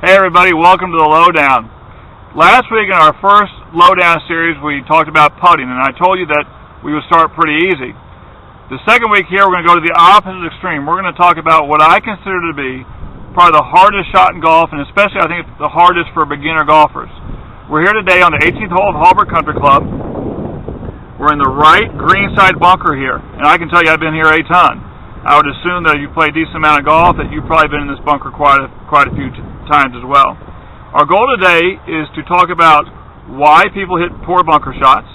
Hey everybody, welcome to the Lowdown. Last week in our first Lowdown series we talked about putting, and I told you that we would start pretty easy. The second week here we're going to go to the opposite extreme. We're going to talk about what I consider to be probably the hardest shot in golf, and especially I think the hardest for beginner golfers. We're here today on the 18th hole of Halbert Country Club. We're in the right greenside bunker here, and I can tell you I've been here a ton. I would assume that if you play a decent amount of golf that you've probably been in this bunker quite a few times as well. Our goal today is to talk about why people hit poor bunker shots.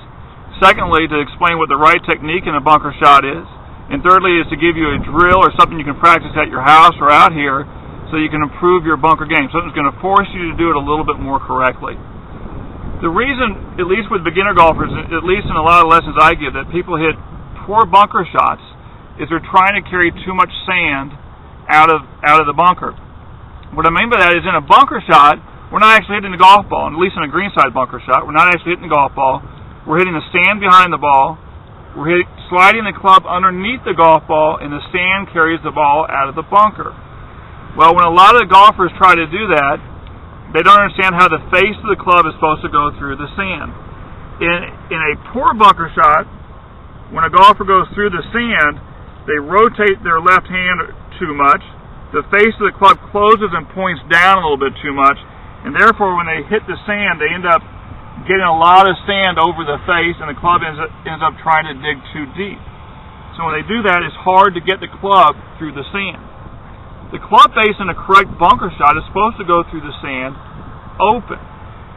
Secondly, to explain what the right technique in a bunker shot is. And thirdly is to give you a drill or something you can practice at your house or out here so you can improve your bunker game. Something's going to force you to do it a little bit more correctly. The reason, at least with beginner golfers, at least in a lot of lessons I give, that people hit poor bunker shots is they're trying to carry too much sand out of the bunker. What I mean by that is in a bunker shot, we're not actually hitting the golf ball, at least in a greenside bunker shot, we're not actually hitting the golf ball. We're hitting the sand behind the ball. We're sliding the club underneath the golf ball, and the sand carries the ball out of the bunker. Well, when a lot of the golfers try to do that, they don't understand how the face of the club is supposed to go through the sand. In a poor bunker shot, when a golfer goes through the sand, they rotate their left hand too much. The face of the club closes and points down a little bit too much, and therefore when they hit the sand, they end up getting a lot of sand over the face, and the club ends up trying to dig too deep. So when they do that, it's hard to get the club through the sand. The club face in a correct bunker shot is supposed to go through the sand open.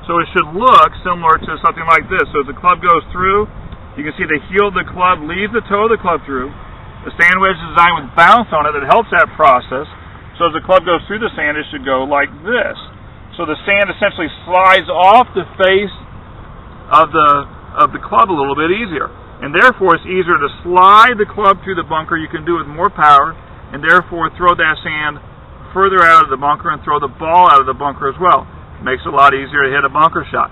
So it should look similar to something like this. So as the club goes through, you can see the heel of the club leaves the toe of the club through. The sand wedge is designed with bounce on it that helps that process. So as the club goes through the sand, it should go like this. So the sand essentially slides off the face of the club a little bit easier. And therefore it's easier to slide the club through the bunker. You can do it with more power, and therefore throw that sand further out of the bunker and throw the ball out of the bunker as well. It makes it a lot easier to hit a bunker shot.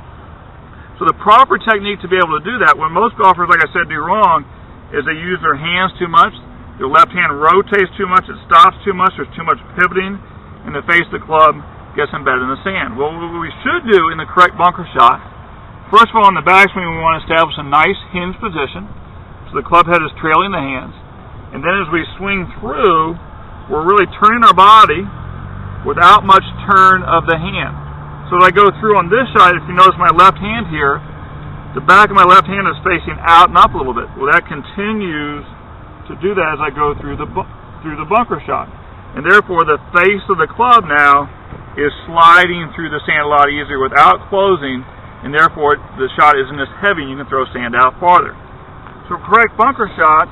So the proper technique to be able to do that, when most golfers, like I said, do wrong, is they use their hands too much. Their left hand rotates too much, it stops too much, there's too much pivoting, and the face of the club gets embedded in the sand. Well, what we should do in the correct bunker shot, first of all, in the backswing we want to establish a nice hinge position, so the club head is trailing the hands, and then as we swing through, we're really turning our body without much turn of the hand. So as I go through on this shot, if you notice my left hand here, the back of my left hand is facing out and up a little bit. Well, that continues to do that as I go through the bunker shot. And therefore, the face of the club now is sliding through the sand a lot easier without closing, and therefore the shot isn't as heavy and you can throw sand out farther. So a correct bunker shot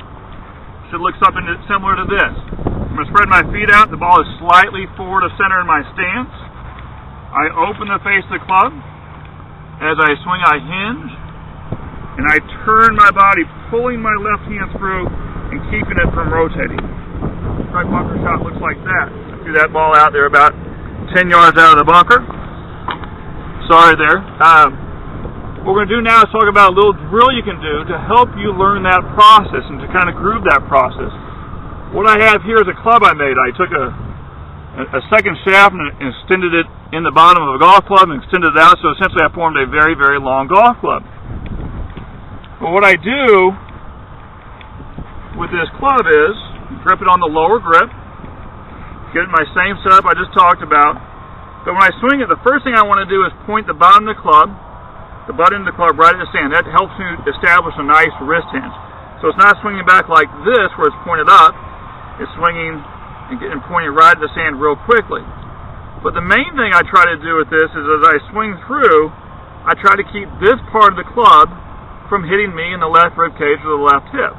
should look something similar to this. I'm going to spread my feet out. The ball is slightly forward of center in my stance. I open the face of the club. As I swing, I hinge. And I turn my body, pulling my left hand through and keeping it from rotating. The correct bunker shot looks like that. I threw that ball out there about 10 yards out of the bunker. Sorry there. What we're going to do now is talk about a little drill you can do to help you learn that process and to kind of groove that process. What I have here is a club I made. I took a second shaft and extended it in the bottom of a golf club and extended it out, so essentially I formed a very, very long golf club. But what I do with this club is grip it on the lower grip, get it in my same setup I just talked about. But when I swing it, the first thing I want to do is point the bottom of the club, the butt end of the club right at the sand. That helps me establish a nice wrist hinge. So it's not swinging back like this where it's pointed up. It's swinging and pointing right at the sand real quickly. But the main thing I try to do with this is as I swing through, I try to keep this part of the club from hitting me in the left rib cage or the left hip.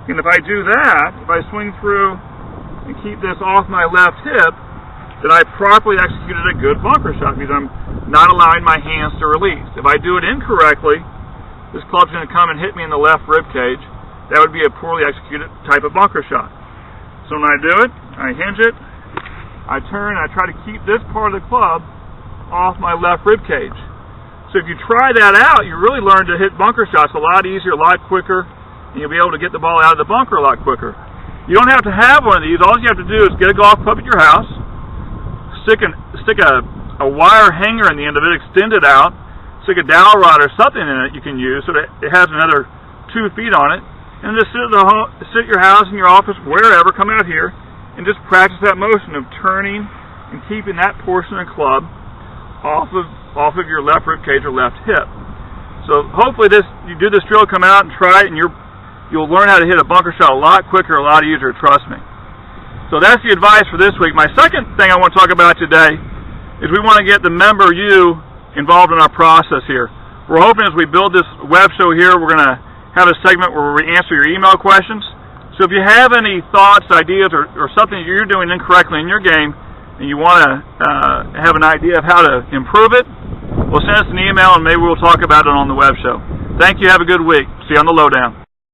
And if I do that, if I swing through and keep this off my left hip, then I properly executed a good bunker shot because I'm not allowing my hands to release. If I do it incorrectly, this club's going to come and hit me in the left rib cage. That would be a poorly executed type of bunker shot. So when I do it, I hinge it, I turn, and I try to keep this part of the club off my left rib cage. So if you try that out, you really learn to hit bunker shots a lot easier, a lot quicker, and you'll be able to get the ball out of the bunker a lot quicker. You don't have to have one of these. All you have to do is get a golf club at your house, stick a a wire hanger in the end of it, extend it out, stick a dowel rod or something in it you can use so that it has another 2 feet on it, and just sit at your house, in your office, wherever, come out here, and just practice that motion of turning and keeping that portion of the club off of your left rib cage or left hip. So hopefully you do this drill, come out and try it, and you'll learn how to hit a bunker shot a lot quicker, a lot easier, trust me. So that's the advice for this week. My second thing I want to talk about today is we want to get the member you involved in our process here. We're hoping as we build this web show here, we're going to have a segment where we answer your email questions. So if you have any thoughts, ideas, or something that you're doing incorrectly in your game, and you want to have an idea of how to improve it, well, send us an email and maybe we'll talk about it on the web show. Thank you. Have a good week. See you on the Lowdown.